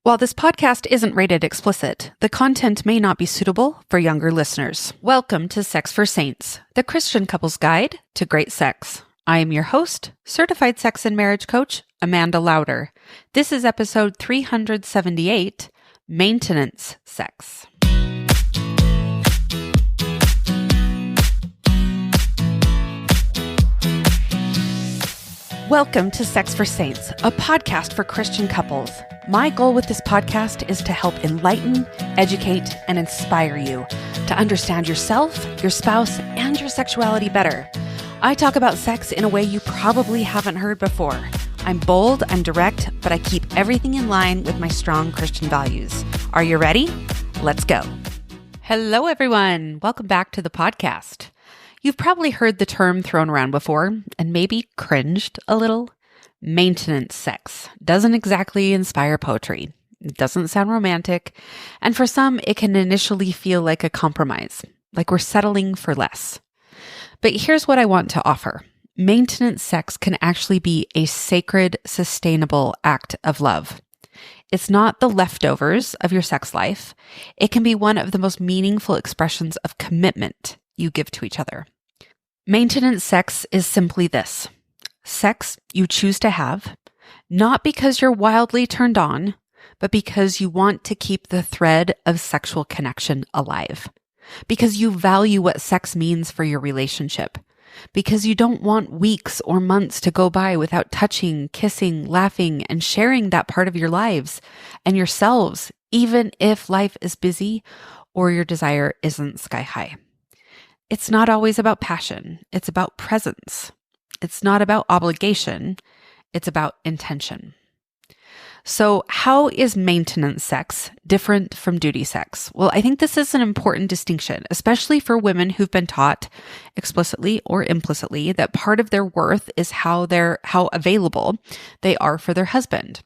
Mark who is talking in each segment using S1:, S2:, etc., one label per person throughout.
S1: While this podcast isn't rated explicit, the content may not be suitable for younger listeners. Welcome to Sex for Saints, the Christian couple's guide to great sex. I am your host, certified sex and marriage coach, Amanda Lauder. This is episode 378, Maintenance Sex. Welcome to Sex for Saints, a podcast for Christian couples. My goal with this podcast is to help enlighten, educate, and inspire you to understand yourself, your spouse, and your sexuality better. I talk about sex in a way you probably haven't heard before. I'm bold, I'm direct, but I keep everything in line with my strong Christian values. Are you ready? Let's go. Hello, everyone. Welcome back to the podcast. You've probably heard the term thrown around before and maybe cringed a little. Maintenance sex doesn't exactly inspire poetry. It doesn't sound romantic. And for some, it can initially feel like a compromise, like we're settling for less. But here's what I want to offer. Maintenance sex can actually be a sacred, sustainable act of love. It's not the leftovers of your sex life. It can be one of the most meaningful expressions of commitment you give to each other. Maintenance sex is simply this. Sex you choose to have, not because you're wildly turned on, but because you want to keep the thread of sexual connection alive. Because you value what sex means for your relationship. Because you don't want weeks or months to go by without touching, kissing, laughing, and sharing that part of your lives and yourselves, even if life is busy or your desire isn't sky high. It's not always about passion. It's about presence. It's not about obligation. It's about intention. So how is maintenance sex different from duty sex? Well, I think this is an important distinction, especially for women who've been taught explicitly or implicitly that part of their worth is how available they are for their husband.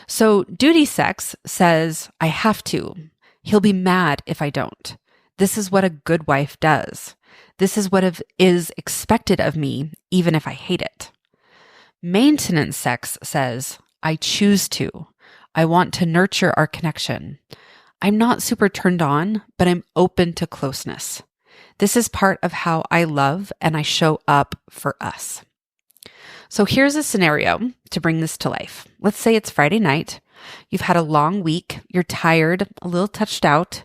S1: So duty sex says, I have to. He'll be mad if I don't. This is what a good wife does. This is what is expected of me, even if I hate it. Maintenance sex says, I choose to. I want to nurture our connection. I'm not super turned on, but I'm open to closeness. This is part of how I love and I show up for us. So here's a scenario to bring this to life. Let's say it's Friday night. You've had a long week. You're tired, a little touched out,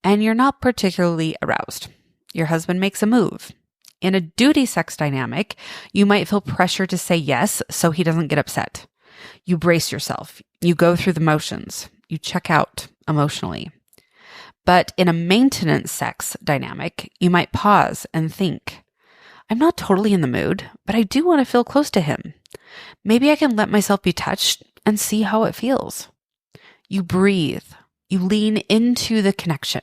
S1: and you're not particularly aroused. Your husband makes a move. In a duty sex dynamic, you might feel pressure to say yes so he doesn't get upset. You brace yourself. You go through the motions. You check out emotionally. But in a maintenance sex dynamic, you might pause and think, I'm not totally in the mood, but I do want to feel close to him. Maybe I can let myself be touched and see how it feels. You breathe. You lean into the connection.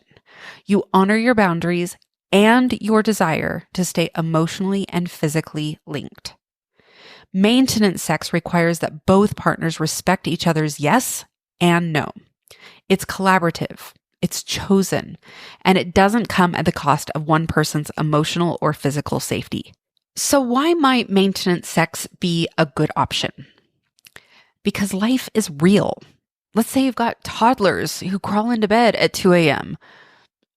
S1: You honor your boundaries and your desire to stay emotionally and physically linked. Maintenance sex requires that both partners respect each other's yes and no. It's collaborative, it's chosen, and it doesn't come at the cost of one person's emotional or physical safety. So why might maintenance sex be a good option? Because life is real. Let's say you've got toddlers who crawl into bed at 2 a.m.,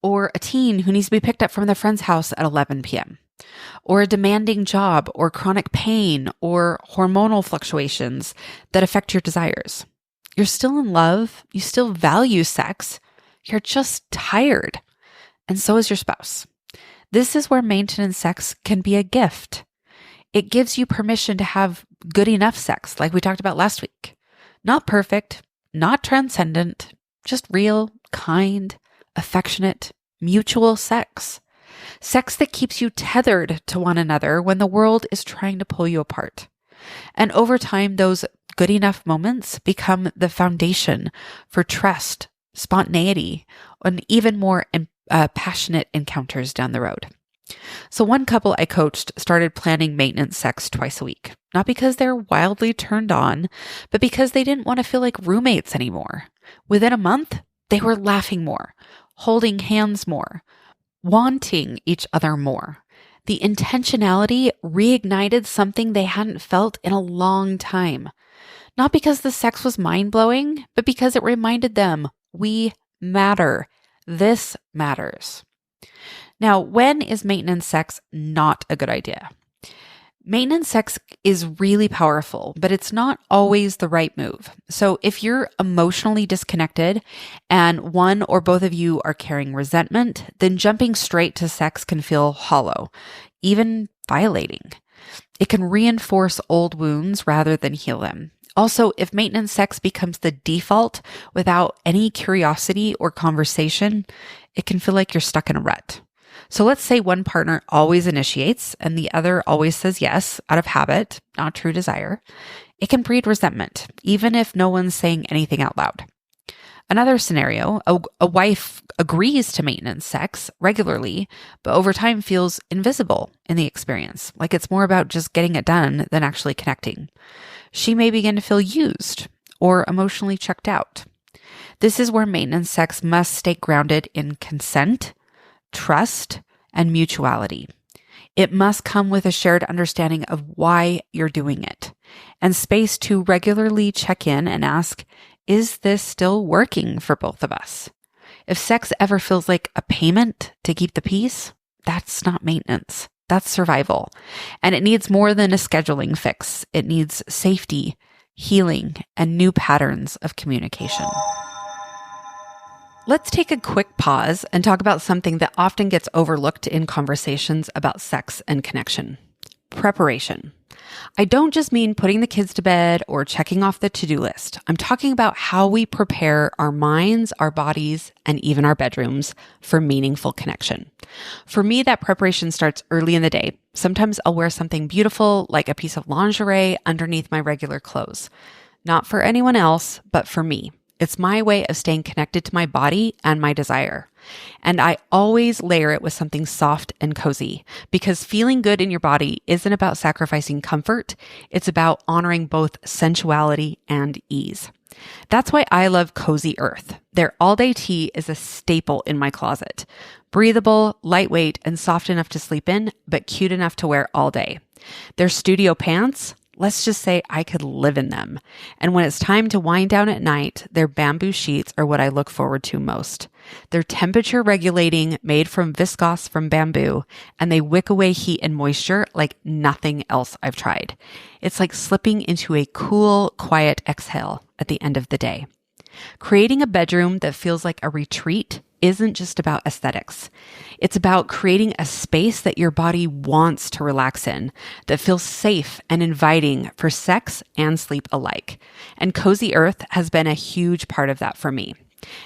S1: or a teen who needs to be picked up from their friend's house at 11 p.m., or a demanding job, or chronic pain, or hormonal fluctuations that affect your desires. You're still in love, you still value sex, you're just tired, and so is your spouse. This is where maintenance sex can be a gift. It gives you permission to have good enough sex, like we talked about last week. Not perfect, not transcendent, just real, kind, affectionate, mutual sex. Sex that keeps you tethered to one another when the world is trying to pull you apart. And over time, those good enough moments become the foundation for trust, spontaneity, and even more passionate encounters down the road. So one couple I coached started planning maintenance sex twice a week, not because they're wildly turned on, but because they didn't want to feel like roommates anymore. Within a month, they were laughing more, holding hands more, wanting each other more. The intentionality reignited something they hadn't felt in a long time. Not because the sex was mind-blowing, but because it reminded them, we matter. This matters. Now, when is maintenance sex not a good idea? Maintenance sex is really powerful, but it's not always the right move. So if you're emotionally disconnected and one or both of you are carrying resentment, then jumping straight to sex can feel hollow, even violating. It can reinforce old wounds rather than heal them. Also, if maintenance sex becomes the default without any curiosity or conversation, it can feel like you're stuck in a rut. So let's say one partner always initiates and the other always says yes out of habit, not true desire. It can breed resentment, even if no one's saying anything out loud. Another scenario, a wife agrees to maintenance sex regularly, but over time feels invisible in the experience, like it's more about just getting it done than actually connecting. She may begin to feel used or emotionally checked out. This is where maintenance sex must stay grounded in consent, trust, and mutuality. It must come with a shared understanding of why you're doing it and space to regularly check in and ask, is this still working for both of us? If sex ever feels like a payment to keep the peace, that's not maintenance. That's survival. And it needs more than a scheduling fix. It needs safety, healing, and new patterns of communication. Let's take a quick pause and talk about something that often gets overlooked in conversations about sex and connection: preparation. I don't just mean putting the kids to bed or checking off the to-do list. I'm talking about how we prepare our minds, our bodies, and even our bedrooms for meaningful connection. For me, that preparation starts early in the day. Sometimes I'll wear something beautiful, like a piece of lingerie, underneath my regular clothes. Not for anyone else, but for me. It's my way of staying connected to my body and my desire. And I always layer it with something soft and cozy, because feeling good in your body isn't about sacrificing comfort. It's about honoring both sensuality and ease. That's why I love Cozy Earth. Their all-day tee is a staple in my closet. Breathable, lightweight, and soft enough to sleep in, but cute enough to wear all day. Their studio pants, let's just say I could live in them. And when it's time to wind down at night, their bamboo sheets are what I look forward to most. They're temperature regulating, made from viscose from bamboo, and they wick away heat and moisture like nothing else I've tried. It's like slipping into a cool, quiet exhale at the end of the day. Creating a bedroom that feels like a retreat isn't just about aesthetics. It's about creating a space that your body wants to relax in, that feels safe and inviting for sex and sleep alike. And Cozy Earth has been a huge part of that for me.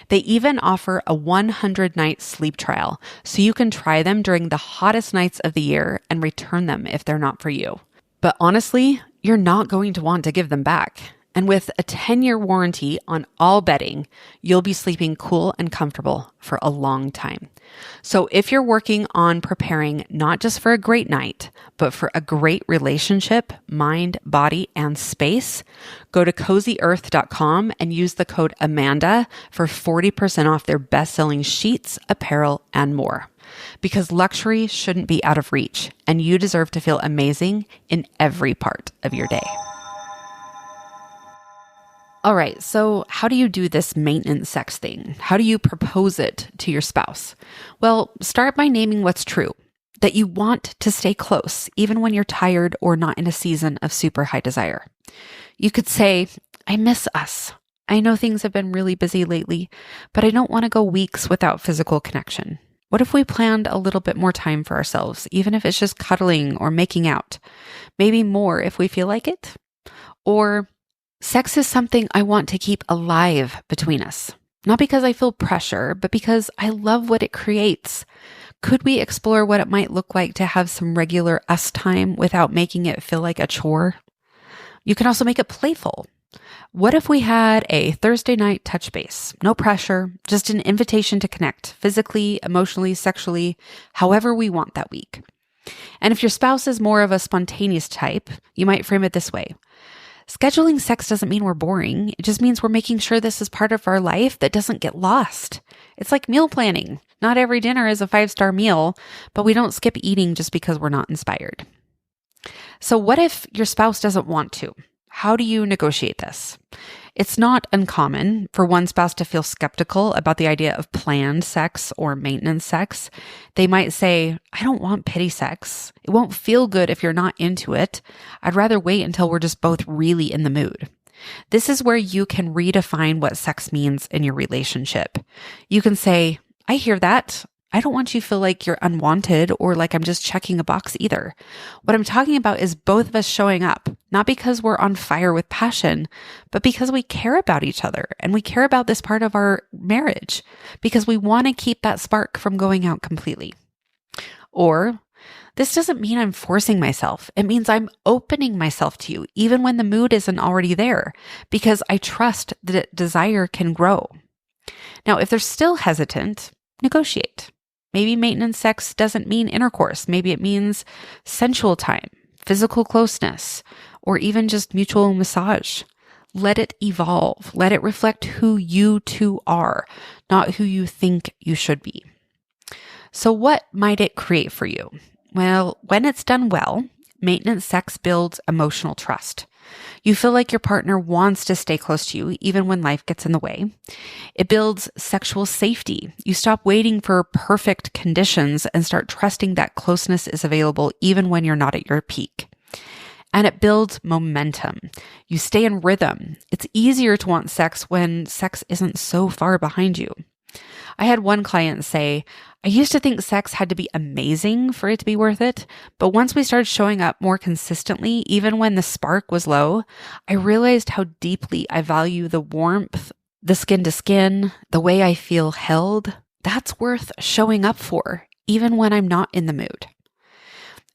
S1: They even offer a 100-night sleep trial, so you can try them during the hottest nights of the year and return them if they're not for you. But honestly, you're not going to want to give them back. And with a 10-year warranty on all bedding, you'll be sleeping cool and comfortable for a long time. So if you're working on preparing not just for a great night, but for a great relationship, mind, body, and space, go to cozyearth.com and use the code Amanda for 40% off their best-selling sheets, apparel, and more. Because luxury shouldn't be out of reach, and you deserve to feel amazing in every part of your day. All right, so how do you do this maintenance sex thing? How do you propose it to your spouse? Well, start by naming what's true, that you want to stay close, even when you're tired or not in a season of super high desire. You could say, I miss us. I know things have been really busy lately, but I don't want to go weeks without physical connection. What if we planned a little bit more time for ourselves, even if it's just cuddling or making out? Maybe more if we feel like it? Or, sex is something I want to keep alive between us. Not because I feel pressure, but because I love what it creates. Could we explore what it might look like to have some regular us time without making it feel like a chore? You can also make it playful. What if we had a Thursday night touch base? No pressure, just an invitation to connect physically, emotionally, sexually, however we want that week. And if your spouse is more of a spontaneous type, you might frame it this way. Scheduling sex doesn't mean we're boring. It just means we're making sure this is part of our life that doesn't get lost. It's like meal planning. Not every dinner is a 5-star meal, but we don't skip eating just because we're not inspired. So what if your spouse doesn't want to? How do you negotiate this? It's not uncommon for one spouse to feel skeptical about the idea of planned sex or maintenance sex. They might say, I don't want pity sex. It won't feel good if you're not into it. I'd rather wait until we're just both really in the mood. This is where you can redefine what sex means in your relationship. You can say, I hear that. I don't want you to feel like you're unwanted or like I'm just checking a box either. What I'm talking about is both of us showing up, not because we're on fire with passion, but because we care about each other and we care about this part of our marriage, because we want to keep that spark from going out completely. Or, this doesn't mean I'm forcing myself. It means I'm opening myself to you, even when the mood isn't already there, because I trust that desire can grow. Now, if they're still hesitant, negotiate. Maybe maintenance sex doesn't mean intercourse. Maybe it means sensual time, physical closeness, or even just mutual massage. Let it evolve. Let it reflect who you two are, not who you think you should be. So what might it create for you? Well, when it's done well, maintenance sex builds emotional trust. You feel like your partner wants to stay close to you even when life gets in the way. It builds sexual safety. You stop waiting for perfect conditions and start trusting that closeness is available even when you're not at your peak. And it builds momentum. You stay in rhythm. It's easier to want sex when sex isn't so far behind you. I had one client say, I used to think sex had to be amazing for it to be worth it, but once we started showing up more consistently, even when the spark was low, I realized how deeply I value the warmth, the skin to skin, the way I feel held. That's worth showing up for, even when I'm not in the mood.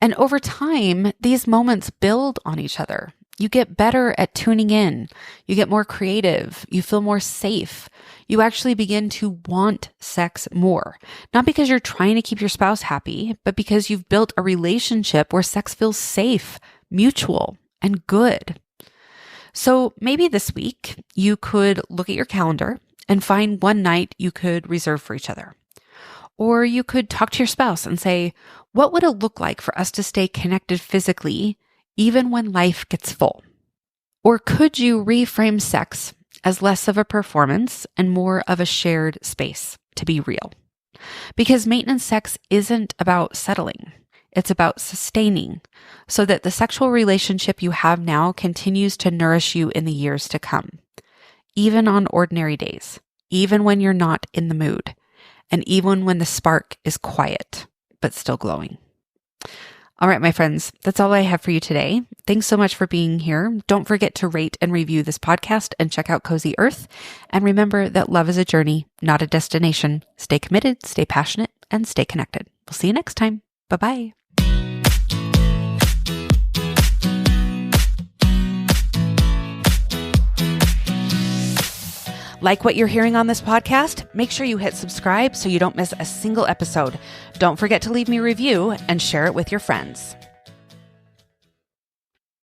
S1: And over time, these moments build on each other. You get better at tuning in. You get more creative. You feel more safe. You actually begin to want sex more. Not because you're trying to keep your spouse happy, but because you've built a relationship where sex feels safe, mutual, and good. So maybe this week you could look at your calendar and find one night you could reserve for each other. Or you could talk to your spouse and say, what would it look like for us to stay connected physically even when life gets full? Or could you reframe sex as less of a performance and more of a shared space to be real? Because maintenance sex isn't about settling. It's about sustaining so that the sexual relationship you have now continues to nourish you in the years to come, even on ordinary days, even when you're not in the mood, and even when the spark is quiet, but still glowing. All right, my friends, that's all I have for you today. Thanks so much for being here. Don't forget to rate and review this podcast and check out Cozy Earth. And remember that love is a journey, not a destination. Stay committed, stay passionate, and stay connected. We'll see you next time. Bye-bye. Like what you're hearing on this podcast? Make sure you hit subscribe so you don't miss a single episode. Don't forget to leave me a review and share it with your friends.